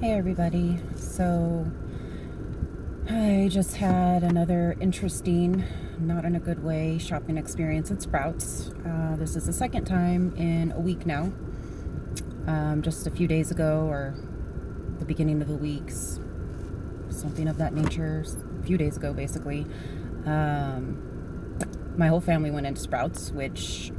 Hey everybody. So I just had another interesting, not in a good way, shopping experience at Sprouts. This is the second time in a week now. Just a few days ago, or the beginning of the weeks, something of that nature, a few days ago basically. My whole family went into Sprouts, which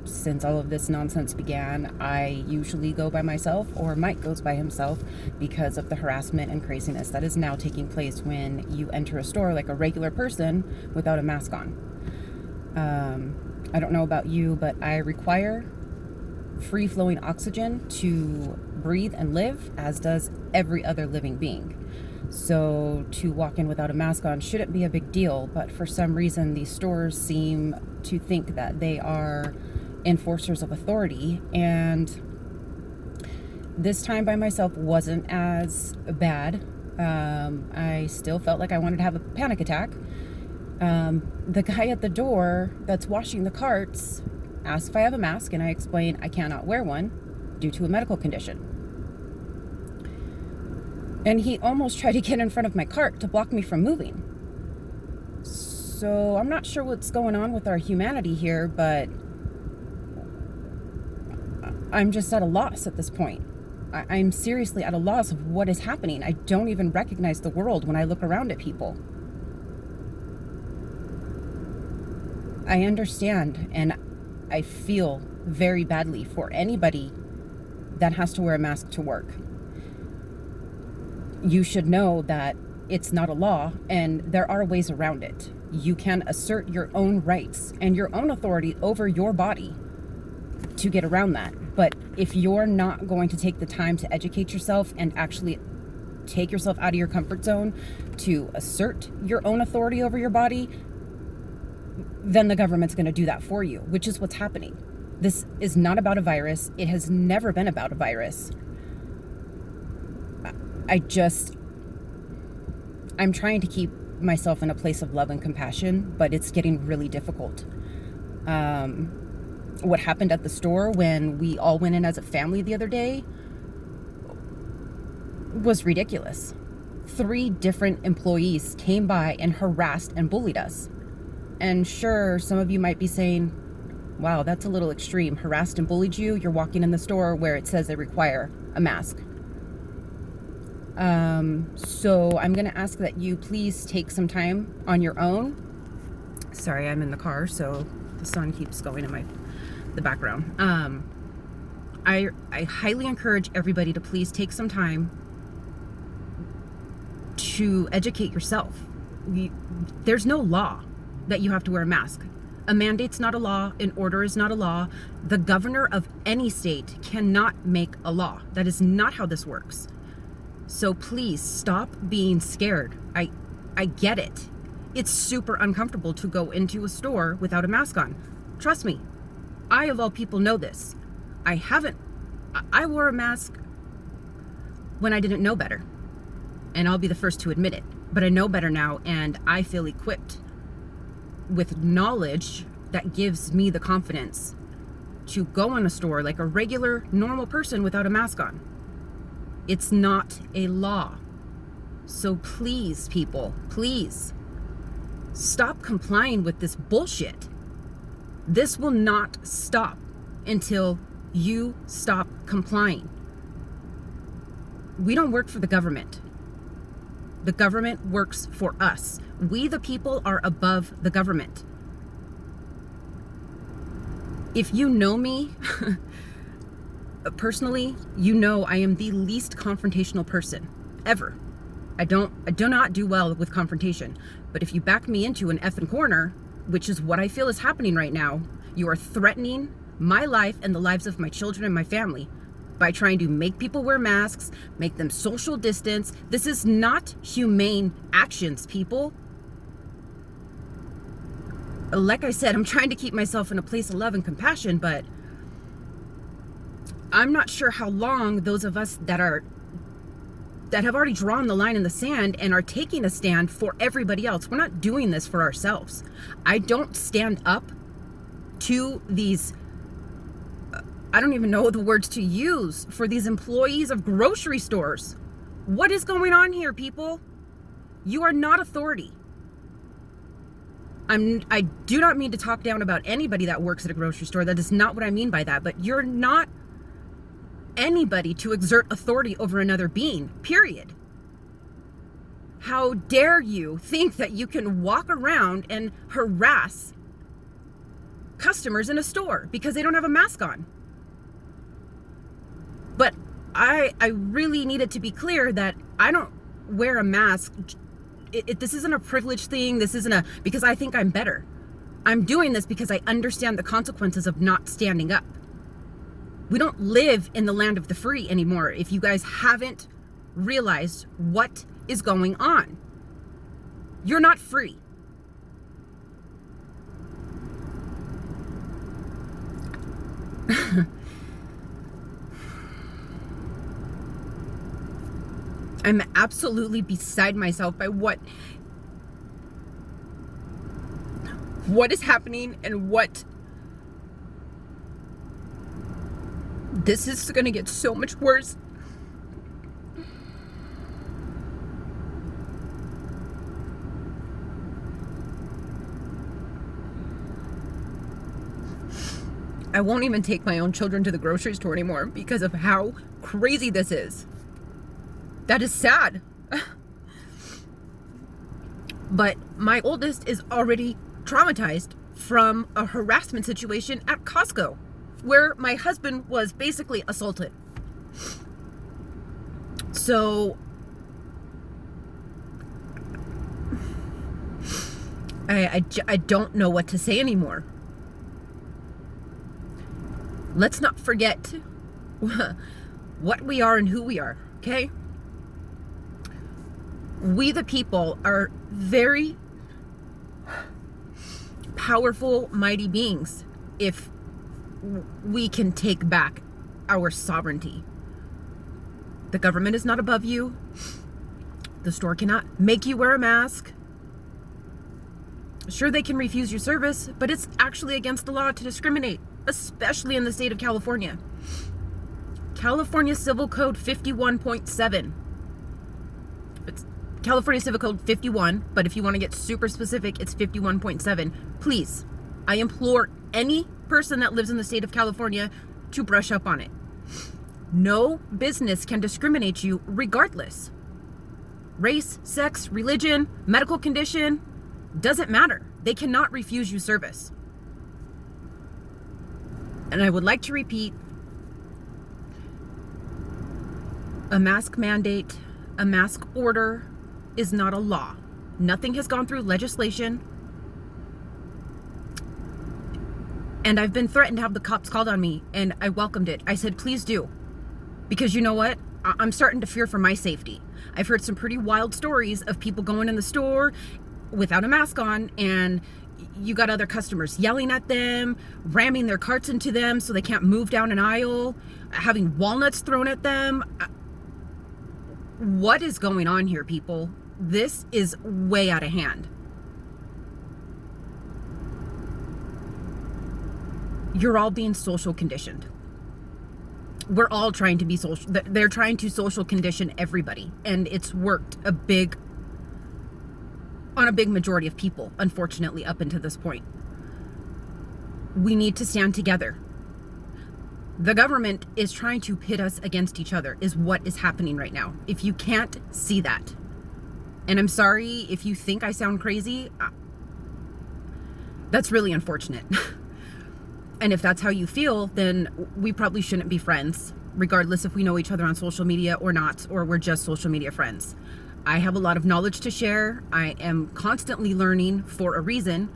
since all of this nonsense began, I usually go by myself, or Mike goes by himself, because of the harassment and craziness that is now taking place when you enter a store like a regular person without a mask on. I don't know about you, but I require free-flowing oxygen to breathe and live, as does every other living being. So to walk in without a mask on shouldn't be a big deal, but for some reason these stores seem to think that they are enforcers of authority, and this time by myself wasn't as bad. I still felt like I wanted to have a panic attack. The guy at the door that's washing the carts asked if I have a mask, and I explained I cannot wear one due to a medical condition. And he almost tried to get in front of my cart to block me from moving. So I'm not sure what's going on with our humanity here, but I'm just at a loss at this point. I'm seriously at a loss of what is happening. I don't even recognize the world when I look around at people. I understand and I feel very badly for anybody that has to wear a mask to work. You should know that it's not a law and there are ways around it. You can assert your own rights and your own authority over your body to get around that. But if you're not going to take the time to educate yourself and actually take yourself out of your comfort zone to assert your own authority over your body, then the government's going to do that for you, which is what's happening. This is not about a virus. It has never been about a virus. I'm trying to keep myself in a place of love and compassion, but it's getting really difficult. What happened at the store when we all went in as a family the other day was ridiculous. 3 different employees came by and harassed and bullied us. And sure, some of you might be saying, wow, that's a little extreme. Harassed and bullied you? You're walking in the store where it says they require a mask. So I'm going to ask that you please take some time on your own. Sorry, I'm in the car, so the sun keeps going in the background. I highly encourage everybody to please take some time to educate yourself. There's no law that you have to wear a mask. A mandate's not a law. An order is not a law. The governor of any state cannot make a law. That is not how this works. So please stop being scared. I get it. It's super uncomfortable to go into a store without a mask on. Trust me. I, of all people, know this. I wore a mask when I didn't know better. And I'll be the first to admit it. But I know better now, and I feel equipped with knowledge that gives me the confidence to go in a store like a regular, normal person without a mask on. It's not a law. So please, people, please, stop complying with this bullshit. This will not stop until you stop complying. We don't work for the government. The government works for us. We, the people, are above the government. If you know me personally, you know I am the least confrontational person ever. I do not do well with confrontation. But if you back me into an effing corner, which is what I feel is happening right now, you are threatening my life and the lives of my children and my family by trying to make people wear masks, make them social distance. This is not humane actions, people. Like I said, I'm trying to keep myself in a place of love and compassion, but I'm not sure how long those of us that have already drawn the line in the sand and are taking a stand for everybody else. We're not doing this for ourselves. I don't stand up to these, I don't even know the words to use, for these employees of grocery stores What is going on here, people? You are not authority. I do not mean to talk down about anybody that works at a grocery store. That is not what I mean by that. But you're not anybody to exert authority over another being, period. How dare you think that you can walk around and harass customers in a store because they don't have a mask on? But I really need it to be clear that I don't wear a mask. This isn't a privilege thing. This isn't because I think I'm better. I'm doing this because I understand the consequences of not standing up. We don't live in the land of the free anymore. If you guys haven't realized what is going on, you're not free. I'm absolutely beside myself by what is happening and what this is going to get so much worse. I won't even take my own children to the grocery store anymore because of how crazy this is. That is sad. But my oldest is already traumatized from a harassment situation at Costco, where my husband was basically assaulted. So I don't know what to say anymore. Let's not forget what we are and who we are, okay? We the people are very powerful, mighty beings if we can take back our sovereignty. The government is not above you. The store cannot make you wear a mask. Sure, they can refuse your service, but it's actually against the law to discriminate, especially in the state of California. California Civil Code 51.7. It's California Civil Code 51, but if you want to get super specific, it's 51.7. Please, I implore any person that lives in the state of California to brush up on it. No business can discriminate you regardless. Race, sex, religion, medical condition, doesn't matter. They cannot refuse you service. And I would like to repeat, a mask mandate, a mask order is not a law. Nothing has gone through legislation. And I've been threatened to have the cops called on me, and I welcomed it. I said, please do. Because you know what? I'm starting to fear for my safety. I've heard some pretty wild stories of people going in the store without a mask on, and you got other customers yelling at them, ramming their carts into them so they can't move down an aisle, having walnuts thrown at them. What is going on here, people? This is way out of hand. You're all being social conditioned. We're all trying to be social. They're trying to social condition everybody, and it's worked on a big majority of people, unfortunately, up until this point. We need to stand together. The government is trying to pit us against each other, is what is happening right now. If you can't see that, and I'm sorry if you think I sound crazy, that's really unfortunate. And if that's how you feel, then we probably shouldn't be friends, regardless if we know each other on social media or not, or we're just social media friends. I have a lot of knowledge to share. I am constantly learning for a reason.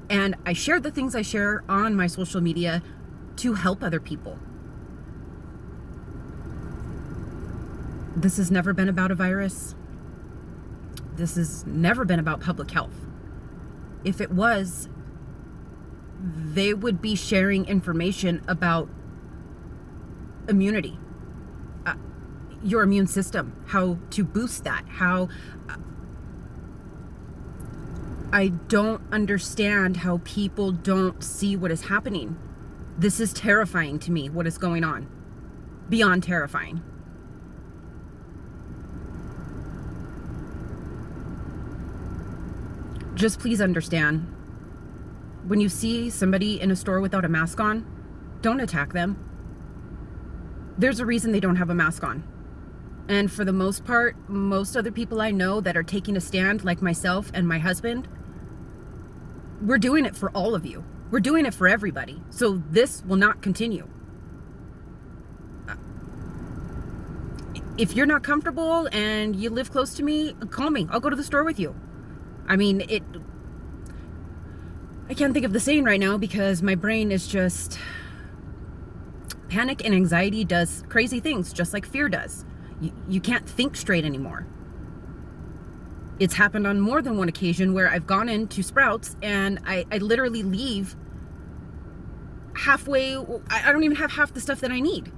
And I share the things I share on my social media to help other people. This has never been about a virus. This has never been about public health. If it was, they would be sharing information about immunity. Your immune system, how to boost that, how I don't understand how people don't see what is happening. This is terrifying to me, what is going on. Beyond terrifying. just please understand, when you see somebody in a store without a mask on, don't attack them. There's a reason they don't have a mask on. And for the most part, most other people I know that are taking a stand, like myself and my husband, we're doing it for all of you. We're doing it for everybody. So this will not continue. If you're not comfortable and you live close to me, call me. I'll go to the store with you. I mean, I can't think of the saying right now because my brain is just... Panic and anxiety does crazy things, just like fear does. You can't think straight anymore. It's happened on more than one occasion where I've gone into Sprouts and I literally leave halfway. I don't even have half the stuff that I need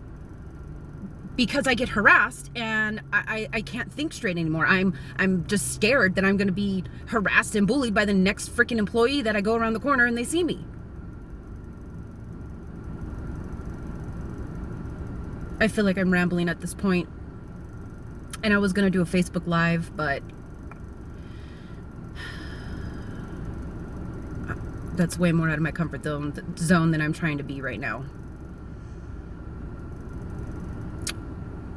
because I get harassed and I can't think straight anymore. I'm just scared that I'm going to be harassed and bullied by the next freaking employee that I go around the corner and they see me. I feel like I'm rambling at this point. And I was going to do a Facebook Live, but that's way more out of my comfort zone than I'm trying to be right now.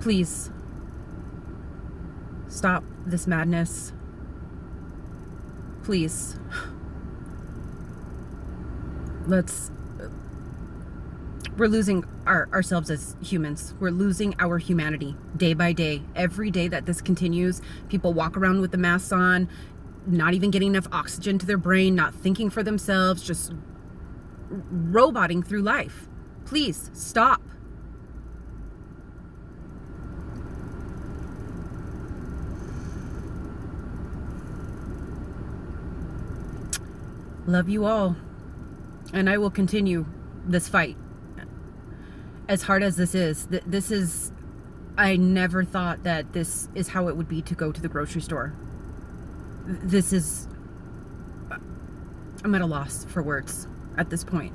Please stop this madness. Please. We're losing ourselves as humans. We're losing our humanity day by day. Every day that this continues, people walk around with the masks on, not even getting enough oxygen to their brain, not thinking for themselves, just roboting through life. Please stop. Love you all. And I will continue this fight. As hard as this is, I never thought that this is how it would be to go to the grocery store. I'm at a loss for words at this point.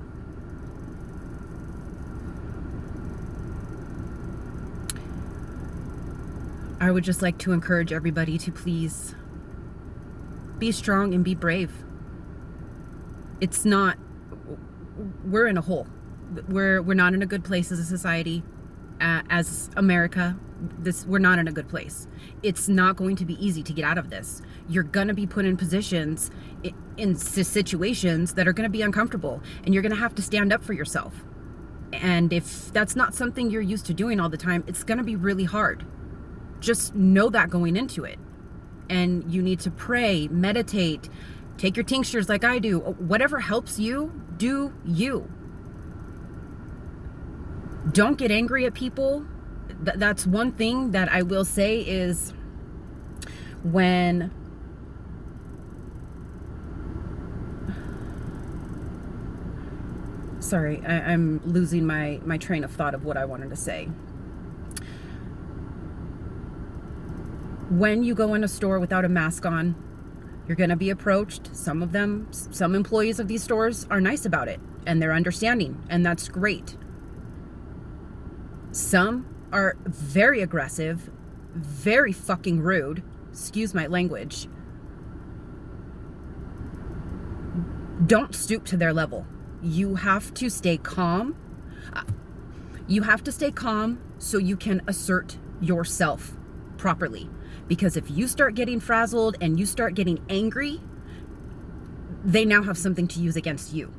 I would just like to encourage everybody to please be strong and be brave. We're in a hole. We're not in a good place as a society, as America. We're not in a good place. It's not going to be easy to get out of this. You're gonna be put in positions, in situations that are gonna be uncomfortable, and you're gonna have to stand up for yourself. And if that's not something you're used to doing all the time, it's gonna be really hard. Just know that going into it. And you need to pray, meditate, take your tinctures like I do. Whatever helps you, do you. Don't get angry at people. That's one thing that I will say is when sorry, I'm losing my train of thought of what I wanted to say. When you go in a store without a mask on, you're going to be approached. Some employees of these stores are nice about it and they're understanding, and that's great. Some are very aggressive, very fucking rude. Excuse my language. Don't stoop to their level. You have to stay calm. You have to stay calm so you can assert yourself properly. Because if you start getting frazzled and you start getting angry, they now have something to use against you.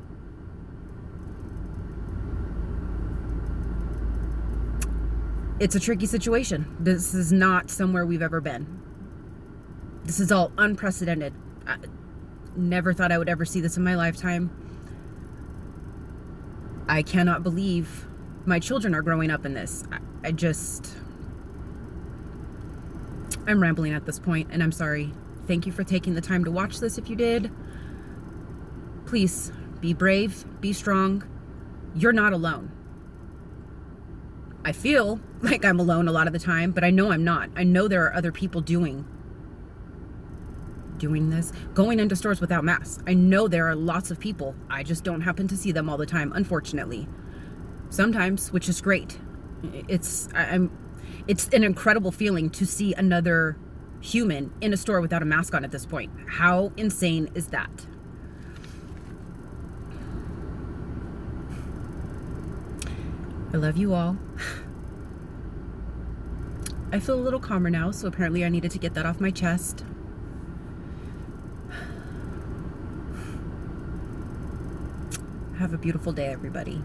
It's a tricky situation. This is not somewhere we've ever been. This is all unprecedented. I never thought I would ever see this in my lifetime. I cannot believe my children are growing up in this. I'm rambling at this point, and I'm sorry. Thank you for taking the time to watch this if you did. Please, be brave, be strong. You're not alone. I feel like I'm alone a lot of the time, but I know I'm not. I know there are other people doing this, going into stores without masks. I know there are lots of people. I just don't happen to see them all the time, unfortunately. Sometimes, which is great. It's an incredible feeling to see another human in a store without a mask on at this point. How insane is that? I love you all. I feel a little calmer now, so apparently I needed to get that off my chest. Have a beautiful day, everybody.